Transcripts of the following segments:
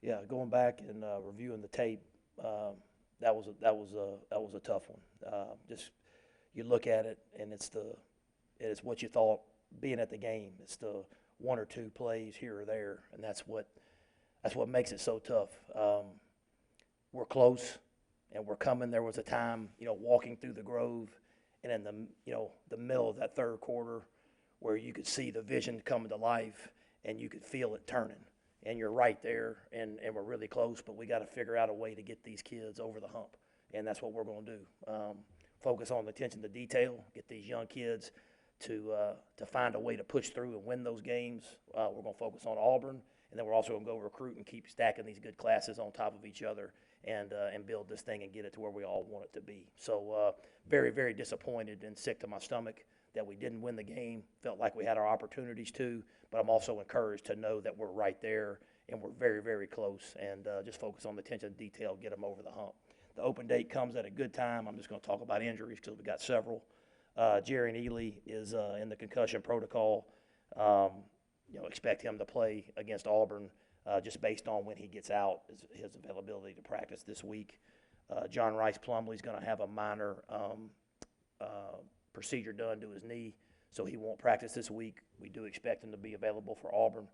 Yeah, going back and reviewing the tape, uh, that was a tough one. Just you look at it, and it's what you thought being at the game. It's the one or two plays here or there, and that's what makes it so tough. We're close, and we're coming. There was a time, walking through the Grove, and in the middle of that third quarter, where you could see the vision coming to life, and you could feel it turning. And you're right there, and we're really close, but we got to figure out a way to get these kids over the hump, and that's what we're going to do. Focus on the attention to detail, get these young kids to find a way to push through and win those games. We're going to focus on Auburn, and then we're also going to go recruit and keep stacking these good classes on top of each other and build this thing and get it to where we all want it to be. So very, very disappointed and sick to my stomach that we didn't win the game. Felt like we had our opportunities to, but I'm also encouraged to know that we're right there and we're very, very close, and just focus on the attention to detail, get them over the hump. The open date comes at a good time. I'm just going to talk about injuries because we got several. Jerry Ely is in the concussion protocol. Um, expect him to play against Auburn just based on when he gets out, his availability to practice this week. John Rice Plumlee is going to have a minor uh, procedure done to his knee, so he won't practice this week. We do expect him to be available for Auburn,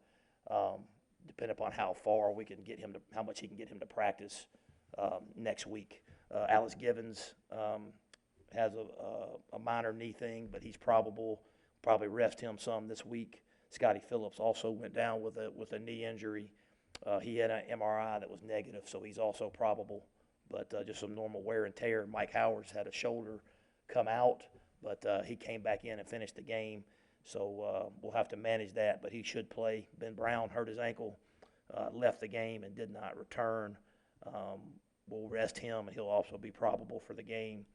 um, depending upon how far we can get him to, how much he can get him to practice next week. Alex Givens has a minor knee thing, but he's probably rest him some this week. Scotty Phillips also went down with a knee injury. He had an MRI that was negative, so he's also probable, but just some normal wear and tear. Mike Howard's had a shoulder come out, but he came back in and finished the game, so we'll have to manage that, but he should play. Ben Brown hurt his ankle, left the game and did not return. Um, we'll rest him, and he'll also be probable for the game.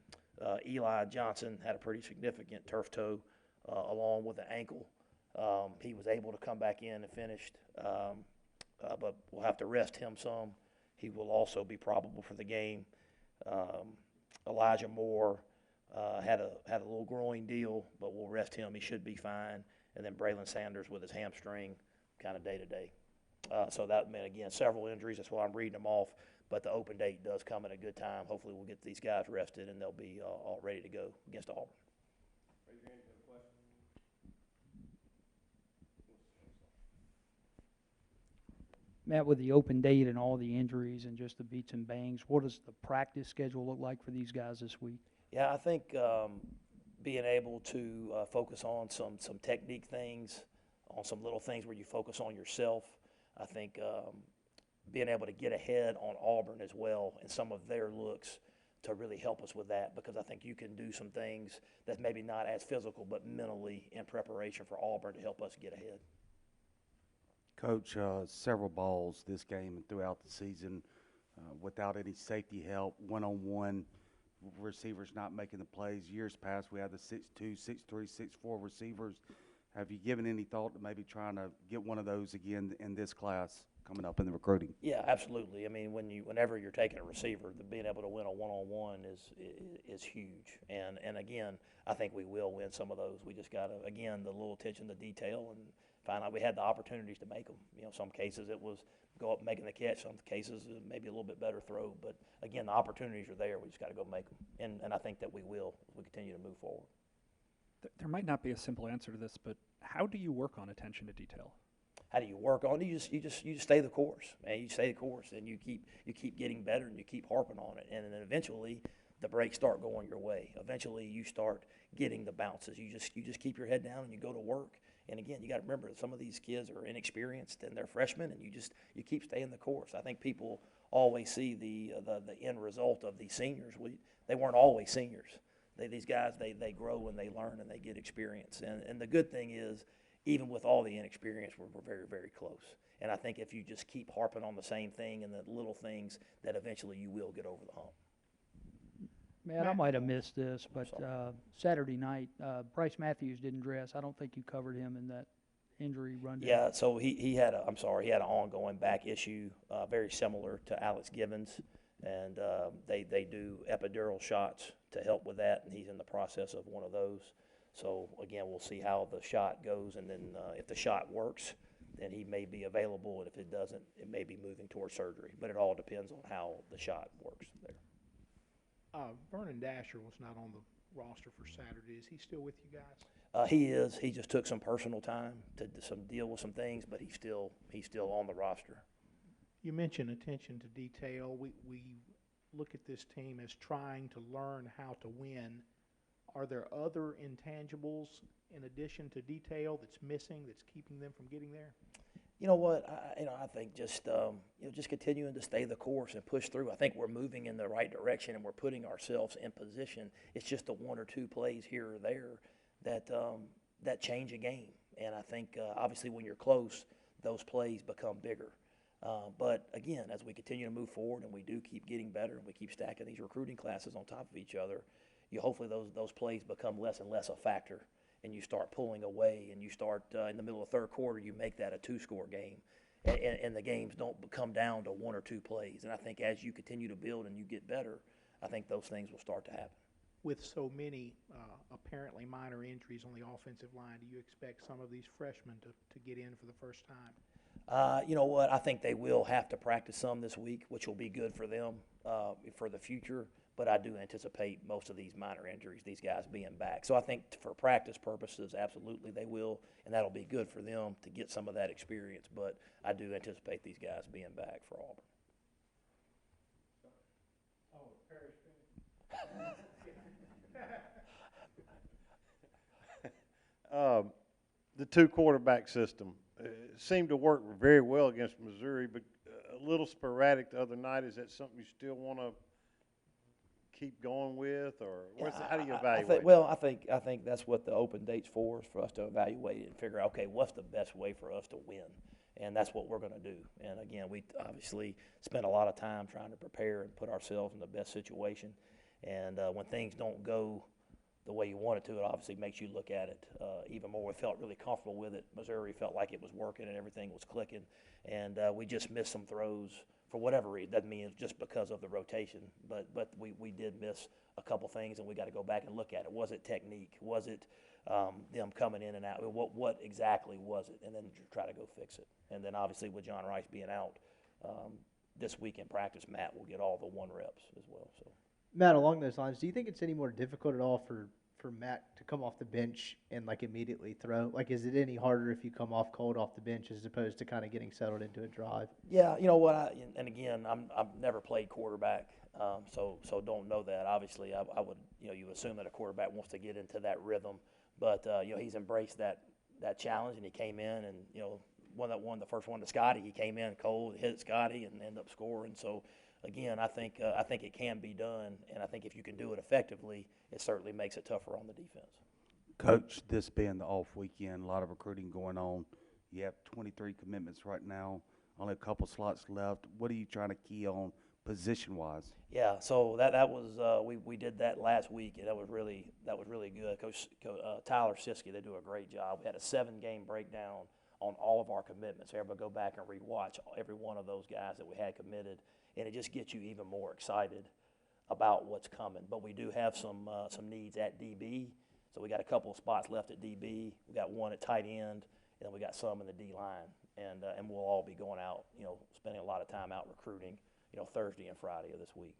Eli Johnson had a pretty significant turf toe along with the ankle. He was able to come back in and finished, but we'll have to rest him some. He will also be probable for the game. Um, Elijah Moore had a little groin deal, but we'll rest him. He should be fine. And then Braylon Sanders with his hamstring, kind of day to day. So that meant, again, several injuries. That's why I'm reading them off. But the open date does come at a good time. Hopefully, we'll get these guys rested and they'll be all ready to go against Auburn. Matt, with the open date and all the injuries and just the beats and bangs, what does the practice schedule look like for these guys this week? Yeah, I think being able to focus on some technique things, on some little things where you focus on yourself. I think being able to get ahead on Auburn as well and some of their looks to really help us with that, because I think you can do some things that's maybe not as physical but mentally in preparation for Auburn to help us get ahead. Coach, several balls this game and throughout the season without any safety help, one-on-one receivers not making the plays. Years past, we had the 6'2", 6'3", 6'4" receivers. Have you given any thought to maybe trying to get one of those again in this class coming up in the recruiting? Yeah, absolutely. I mean, whenever you're taking a receiver, being able to win a one-on-one is huge. And again, I think we will win some of those. We just got to, again, the little attention to detail and find out we had the opportunities to make them. Some cases it was go up making the catch. Some cases maybe a little bit better throw. But again, the opportunities are there. We just got to go make them. And I think that we will as we continue to move forward. There might not be a simple answer to this, but how do you work on attention to detail? How do you work on it? You just stay the course, man. You stay the course, and you keep getting better, and you keep harping on it, and then eventually the breaks start going your way. Eventually, you start getting the bounces. You just keep your head down and you go to work. And again, you got to remember that some of these kids are inexperienced and they're freshmen, and you keep staying the course. I think people always see the end result of these seniors. They weren't always seniors. These guys they grow and they learn and they get experience. And the good thing is, even with all the inexperience, we're very, very close. And I think if you just keep harping on the same thing and the little things, that eventually you will get over the hump. Matt, I might have missed this, but Sorry. Saturday night, Bryce Matthews didn't dress. I don't think you covered him in that injury rundown. Yeah, so he had he had an ongoing back issue, very similar to Alex Givens, and they do epidural shots to help with that, and he's in the process of one of those. So again, we'll see how the shot goes, and then if the shot works, then he may be available, and if it doesn't, it may be moving towards surgery. But it all depends on how the shot works there. Vernon Dasher was not on the roster for Saturday. Is he still with you guys? He is. He just took some personal time to deal with some things, but he's still on the roster. You mentioned attention to detail. We look at this team as trying to learn how to win. Are there other intangibles in addition to detail that's missing, that's keeping them from getting there? You know what? I think just just continuing to stay the course and push through. I think we're moving in the right direction and we're putting ourselves in position. It's just the one or two plays here or there that change a game. And I think obviously when you're close, those plays become bigger. But again, as we continue to move forward and we do keep getting better and we keep stacking these recruiting classes on top of each other, hopefully those plays become less and less a factor. And you start pulling away, and you start in the middle of the third quarter, you make that a two-score game, and the games don't come down to one or two plays. And I think as you continue to build and you get better, I think those things will start to happen. With so many apparently minor injuries on the offensive line, do you expect some of these freshmen to get in for the first time? You know what? I think they will have to practice some this week, which will be good for them for the future. But I do anticipate most of these minor injuries, these guys being back. So I think for practice purposes, absolutely they will, and that'll be good for them to get some of that experience. But I do anticipate these guys being back for Auburn. The two-quarterback system seemed to work very well against Missouri, but a little sporadic the other night. Is that something you still want to keep going with, or how do you evaluate? I think that's what the open date's for, is for us to evaluate it and figure out, okay, what's the best way for us to win, and that's what we're going to do. And again, we obviously spent a lot of time trying to prepare and put ourselves in the best situation. And when things don't go the way you want it to, it obviously makes you look at it even more. We felt really comfortable with it. Missouri felt like it was working and everything was clicking, and we just missed some throws. For whatever reason, doesn't mean it's just because of the rotation, but we did miss a couple things, and we got to go back and look at it. Was it technique? Was it them coming in and out? What exactly was it? And then try to go fix it. And then obviously with John Rice being out this week in practice, Matt will get all the 1 reps as well. So Matt, along those lines, do you think it's any more difficult at all for Matt to come off the bench and immediately throw? Is it any harder if you come off cold off the bench as opposed to kind of getting settled into a drive? Yeah, you know what? And again, I've never played quarterback, so don't know that. Obviously, I would you assume that a quarterback wants to get into that rhythm, but he's embraced that challenge, and he came in and the first one to Scotty. He came in cold, hit Scotty, and ended up scoring. So. Again, I think it can be done, and I think if you can do it effectively, it certainly makes it tougher on the defense. Coach, this being the off weekend, a lot of recruiting going on. You have 23 commitments right now, only a couple slots left. What are you trying to key on position-wise? Yeah, so that was we did that last week, and that was really good. Coach Tyler Siskey, they do a great job. We had a 7-game breakdown on all of our commitments. Everybody go back and rewatch every one of those guys that we had committed. And it just gets you even more excited about what's coming. But we do have some needs at DB. So we got a couple of spots left at DB. We got one at tight end, and then we got some in the D line. And we'll all be going out, spending a lot of time out recruiting, Thursday and Friday of this week.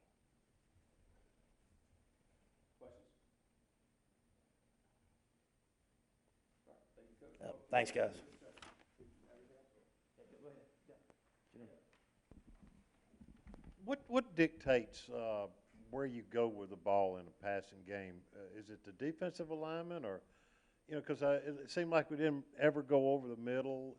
Questions? Thanks, guys. What dictates where you go with the ball in a passing game? Is it the defensive alignment, or because it seemed like we didn't ever go over the middle,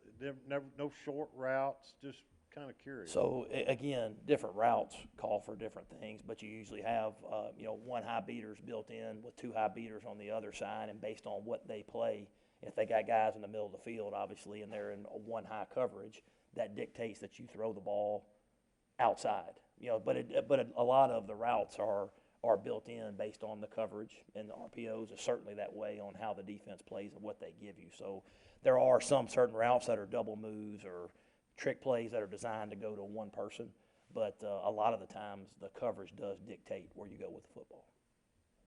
no short routes, just kind of curious. So again, different routes call for different things, but you usually have 1 high beaters built in with 2 high beaters on the other side, and based on what they play, if they got guys in the middle of the field, obviously, and they're in a 1 high coverage, that dictates that you throw the ball outside. But a lot of the routes are built in based on the coverage, and the RPOs are certainly that way on how the defense plays and what they give you. So there are some certain routes that are double moves or trick plays that are designed to go to one person, but a lot of the times the coverage does dictate where you go with the football.